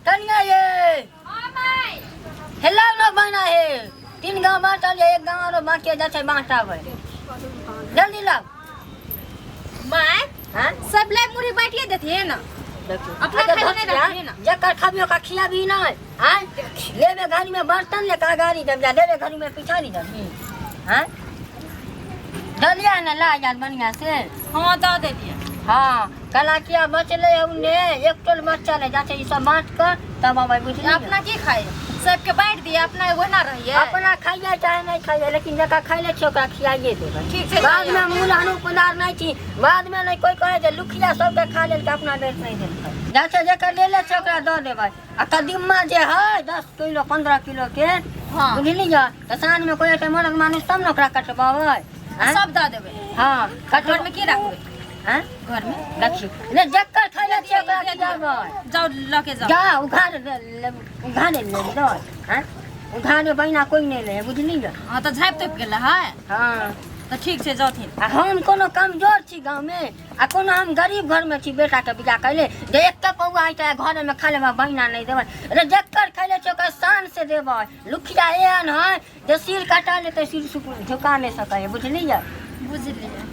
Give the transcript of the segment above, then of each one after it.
कन्या ये हेलो न बना है 3 गांव बांटल है 1 गांव और बाकी जाते बांटावे जल्दी लाओ माय हां सब ले मुरी बांटिए देथिए ना अपना खाने रखिए ना जकर खाबियो का खिया भी ना हां लेवे गाड़ी में बर्तन ले का गाड़ी जब जा लेवे गाड़ी में पिछाड़ी जब हां दलिया न ला यार बढ़िया से हां दे दे दिए हां कला किया बचले उन्ने एक टोल बच्चा ले जाते ई सब बांट कर तब आवे बुझली अपना की खाए सबके बांट दिए अपना एगो ना रहिए अपना खाइए चाहे नहीं खाइए लेकिन जका खाइले छै ओकरा खियाइए देबै ठीक छै बाद में मुलानु पदार नहीं छी बाद में नहीं कोई कहे जे लुखिया सब के खा लेल के अपना देख नहीं देल जाके जकर ले ले छै ओकरा द देबै आ कदीमा जे है 10 किलो 15 किलो के हां बुझलिए त साँझ में कोई मरद मानुस तब न ओकरा कटबाबै सब द देबै हां घर में की रखबै हां घर में रखी ले जकर खाइले छै ओकरा खियाबै जाओ लेके जाओ जा उघाड़ ले दो हां उघाड़े बहिना कोई नहीं ले बुझलिए हां तो झाप तोप गेल है हां तो ठीक छै जाथिन हम कोनो कमजोर छी गांव में आ कोनो हम गरीब घर में छी बेटा के बियाह कैले जे एक पौआ आइटा घर में खा लेबा बहिना नहीं देबै रे जक्कर खैले छ ओकर शान से देबै लुखिया एहन है जे सिर कटा लेते सिर झुका नहीं सकै बुझलिए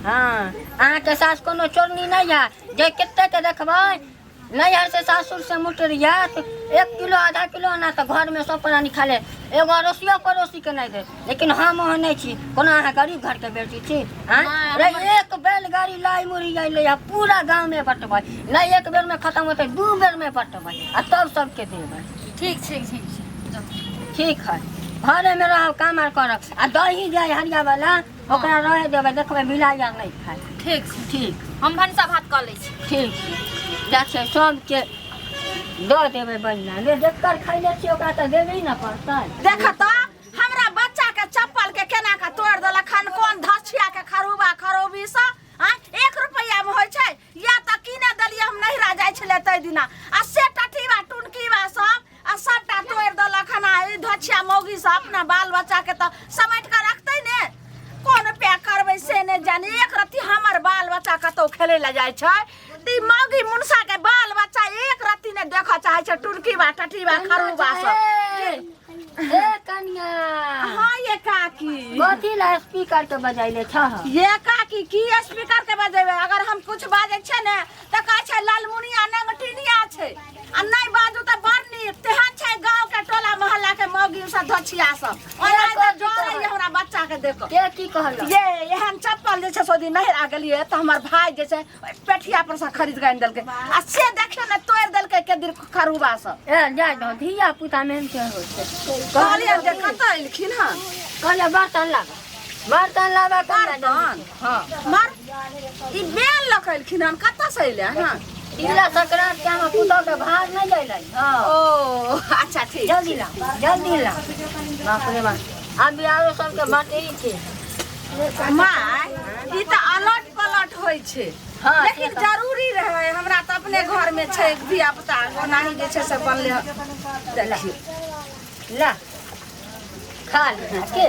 हां अहाँ के सास कोनो चोरनी नहीं है जे कते के देखबै नैहर से सासुर से मुटरिया 1 किलो आधा किलो ना तो घर में सब प्राणी खा ले एगो अड़ोसियो पड़ोसी के नहीं दे लेकिन हम वहाँ नहीं छी कोनो अहाँ गरीब घर के बेटी छी हां रे एक बैलगाड़ी लाई मुरी आइले या पूरा गांव में बटबै नहीं एक बेर में खत्म होते 2 बेर में बटबै आ तब सबके देबै ठीक है घरे में रहो काम आर करब आ दही जाय हरिया वाला ओकरा रहे देबै देखबै मिलाया नहीं खाए ठीक हम भनसा भात कर लै छी ठीक जाके सबके दो देबै बहिना ले जकर खाइले छी ओकरा त देबै न पड़तै देख त हमरा बच्चा के चप्पल के केना के तोड़ देलक खन कोन धछिया के खरुबा खरोबी सा 1 रुपया में होय छै या त कीने देलिए हम नहिरा जाय छले तै दिना आ से टटीवा टुनकीवा सब आ सबटा तोड़ देलक खना ई धछिया मौगी सब अपना बाल बच्चा के त समेट के रखतै ने कोन पे करबै से ने जानी एक रत्ती हमर बाल बच्चा कतौ खेले ले जाय छै ती मौगी मुनसा के बाल बच्चा एक रत्ती ने देख चाहे छै टुनकीवा टटीवा खरुबा सब ए कन्या हां ये काकी कथी ला स्पीकर के बजाइले छ ये काकी की स्पीकर के बजेबे अगर हम कुछ बाजे छै ने त कहै छै लालमुनिया नंगटिनिया छै आ नहीं बाजू त बड़ नीक तेहन छै गांव के टोला मोहल्ला के मौगी सब धछिया सब ओना त जोरे हमरा बच्चा के देखो के की कहल ये एहन चप्पल जे छै सोदी नहीं आ गेलिए त हमर भाई जे छै पेठिया पर से खरीद के आन देलके आ से देखियो ने तोड़ देलके के दिन खरुबा सब ए जा दो धिया पुता में के होय छै कहलिए जे कत एलखिन हन कहले बर्तन लाबा बर्तन हां मार ई बेल लखलखिन हन कत से एले हन इला संक्रांत के हम पुतो के भाग नहीं लेलै हां ओ अच्छा ठीक जल्दी ला बाप रे बाप अब बिहारो सब के बाटे ही छै माय ई त अलट पलट होय छै हां लेकिन जरूरी रहे हमरा त अपने घर में छै धिया पुता ओनाही जे छै से बनले देखी ला खा ले के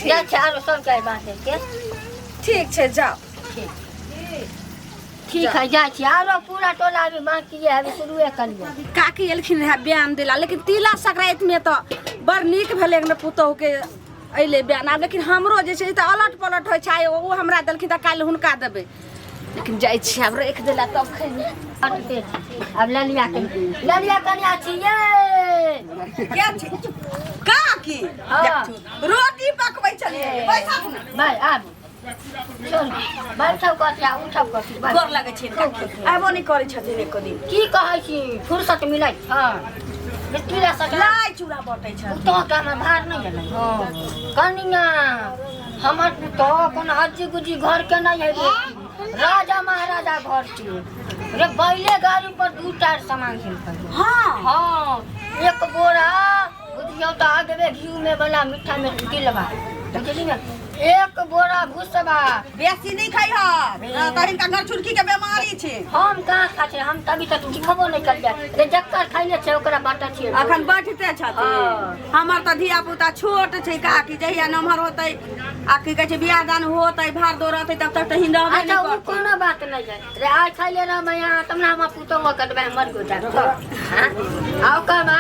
जा चारो सब के बाटे के ठीक छै जाओ ठीक है जा छी आरो पूरा टोला भी बाकी है अभी शुरुए करिए काकी एलखिन है बयान दिला लेकिन तिला संक्रांति में तो बड़ नीक भेले ने पुतोह के अइले बयान आब लेकिन हमरो जे छै त अलट पलट होय छै ओ हमरा देलखिन त काल्हि हुनका देबै लेकिन जाय छी आब रख देला तब खैनी अब ललिया कन्या छिए क्या छी काकी रोटी पकबै छलिए पैसा भाई आब बैठब कथी उठब कथी गोर लगै छै आबो नहीं करै छथिन एको दिन की कहै छी फुर्सत मिलै छ बिस्किला सकला लाई चूड़ा बटै छ तो का में भार नहीं गेलै हां कन्या हमर तो कोन हज्जी गुजी घर के नहीं है राजा महाराजा घर छी रे बैले गाड़ी पर 2 टायर सामान किन हां एक बोरा बुझियो त आगे घी में वाला मीठा में तिलवा बुझली ना एक बोरा भूसबा बेसी नहीं खाई ह कहिन का घर छुरकी के बीमारी छै हम कहाँ खा छै हम तभी तक दिखबो नहीं कर जाय जे जक्कर खाइले छै ओकरा बाटा छिए अखन बैठते छथिन हमर त धिया पुता छोट छै काकी जहिया नमहर होतै आ की कहै छै बियाह दान होतै भार दौड़तै तब तक त हिंदा में अच्छा कोनो बात नहीं है रे आज खाइले ना मैं यहाँ तुमने हम पुतो को कटबे मर गो जा हां आओ का बा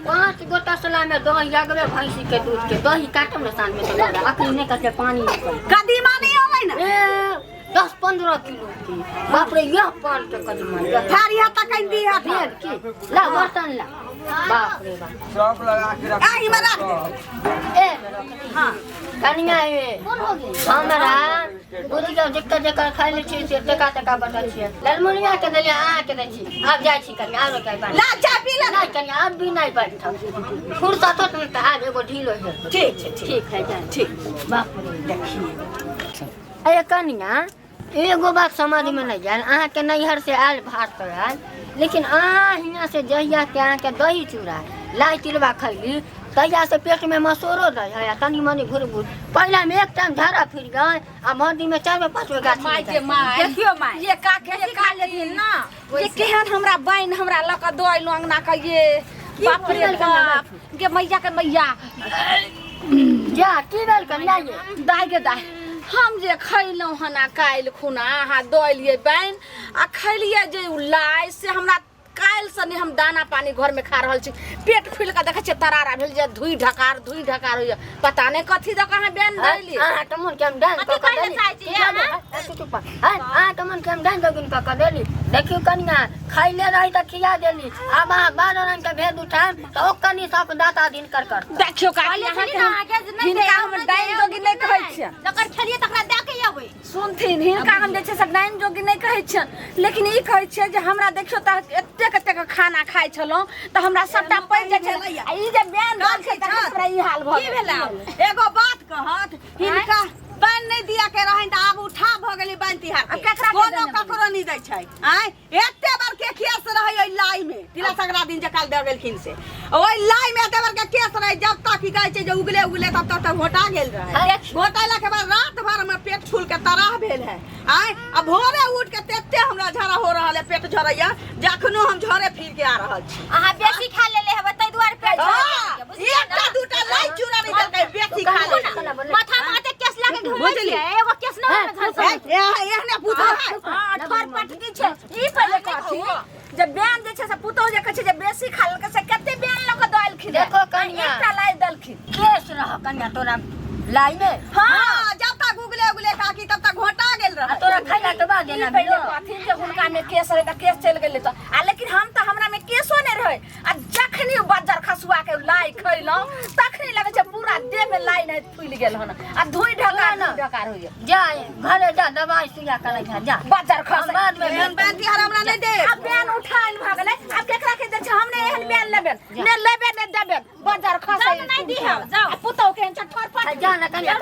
5 गो तसला में दही अगबे भैंसी के दूध के दही काटम न सान में तो अखनी ने कते पानी निकल कदीमा नहीं होलै ना ए 10-15 किलो की बाप रे यह पान के कदीमा थारी हाथ कहीं दी हाथ भेल की ला बर्तन ला बाप रे बाप सब लगा के रख आई में रख दे ए हां कनिया ए कौन हो गई हमरा बुझी के जक्का खाइ ले छी से टका बचल छी ललमुनिया के देले आ के दै छी आब जाय छी कनिया आरो के बात ला चाय पी ले नहीं कनिया अब भी नहीं बैठ फुर्सत होत न त आज एगो ढीलो है ठीक है जा ठीक बाप रे देखिए अरे कनिया एगो बात समझ में नहीं जाए अहाँ के नैहर से आयल भात कर आयल लेकिन हियाँ से जहिया के अहाँ के दही चूड़ा लाई तिलवा खैली तहिया से पेट में मसोरो दे है तनी मनी घुर पहला में एक टाइम झाड़ा फिर गए आ मंदी में 4-5 गाछ माय के माय देखियो माय ये का खा लेथिन ना ये केहन हमरा बहन हमरा ल क दोइ लोंगना के ये बाप रे बाप के मैया के मैया जा की बेल कनिया ये दाई के दाई हम जे खैलौं हना काइल खुना अहाँ दोलिए बहन आ खैलिए जे लाई से हमरा काइल सने हम दाना पानी घर में खा रहल छी पेट खुल के देखे छ तरारा भेल जे धुई ढकार होइया पता नहीं कथि द कहां बेन दैली हां त मन के हम डान क क देली हां त मन के हम डान दगिन क क देली देखियो कनिया खाइले रही त खिया देली अब 12 रंग के भेद उठाम त ओ कनी सब दाता दिन कर देखियो का यहां के हिनका हम डाइन जोगी नहीं कहै छ जकर खेलिए तकरा दे के आबै सुनथिन हिनका हम जे छै से डाइन जोगी नहीं कहै छ लेकिन ई कहै छै जे हमरा देखियो त एते खाना खाइ छलौं त हमरा सबटा पड़ जाइ छै ई जे बेन दल छै त हमरा ई हाल भ गेल एगो बात कहत हिनका बन नहीं दिया के रहन त आब उठा भ गेली बन तिहार कोनो ककरो नहीं दै छै आय एते बार के केस रहै ओइ लाई में तिला संक्रांति दिन जे काल दे गेलखिन से ओइ लाई में एते बार के केस रहै जब तक की कहै छै जे उगले तब तक घोटा गेल रहै घोटाला के बाद रात भर में पेट फूल के तराह भेल है आय अब भोरे उठ के तेते हमरा झरा हो रहल है पेट झरैया जखनो हम झरे फिर के आ रहल छी अहाँ बेसी खा लेले हेबै तै दुआरे पेट झरैया एकटा दूटा लाई चूड़ा नहीं देलकै बेसी खा ले माथा माथे केस लागे घुमै छै एगो केस न झरसै एहने पूछो ठोर पटकी छै ई पहिले कथि जब बेन जे छै से पुतो जे कहै छै जे बेसी खा लेलकै से कते बेन लक दल खि देखो कनिया एकटा लाई दलखिन केस रह कनिया तोरा लाई में हां जब तक उगले काकी तब तक घोटा गेल रह तोरा खैला के बाद देना पहिले कथि जे हुनका में केस रहे त केस चल गेलै त आ लेकिन हम त हमरा में केसो नहीं रहे आ जखनी बज्जर खसुआ के लाई खैलौ तखनी लगे छै पूरा देह में लाई नहीं फूल गेल हन आ धुई ढकार होइए जा घरे जा दवाई सुइया करे जा बज्जर खस बाद में बेन तिहार हमरा नहीं दे अब बेन उठाइन भ गेलै अब केकरा के दे छै हम ने एहन बेन लेबे ने लेबे ने देबे बज्जर खस नहीं दिहौ जाओ पुतो के चटफर पर जा ना कनिया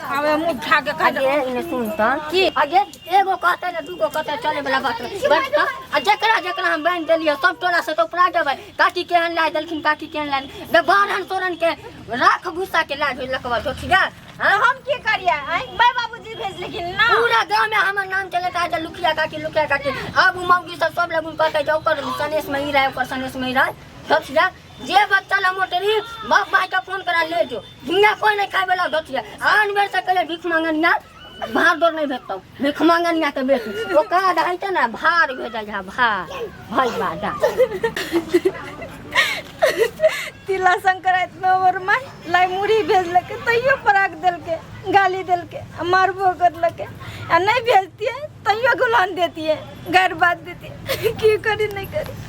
अब मुंह खा के आगे इने सुन त की आगे एगो कहते ने दूगो कहते चले वाला बात बस त आ जकरा हम बन देलिए सब तोरा से तो परा देबै काकी केहन ला देलखिन काकी केहन ला दे बारहन तोरन के राख भूसा के ला लकवा दोठिया हम की करिया माय बाबूजी भेज लेकिन ना पूरा गांव में हमर नाम चलता है लुखिया काकी अब मौगी सब लोग कहते जो ओकर सनेश में ही रहे ओकर सनेश में ही रहे दोठिया जे बच्चा ला मोटरी बाप माई का फोन करा ले जो दुनिया कोई नहीं खाए वाला दोठिया आन बेर से कले भीख मांगनिया भार दौड़ नहीं भेजता भीख मांगनिया के बेटी वो कहा रहते ना भार भेजा जा भार भाई बाजा तिला संक्रांति में हमर माय लाई मुड़ी भेजलके तैयो पराग देलके गाली देलके मारबो करलके आ नहीं भेजतिए तैयो गुलान देती है गैर बात देती है की करी नहीं करी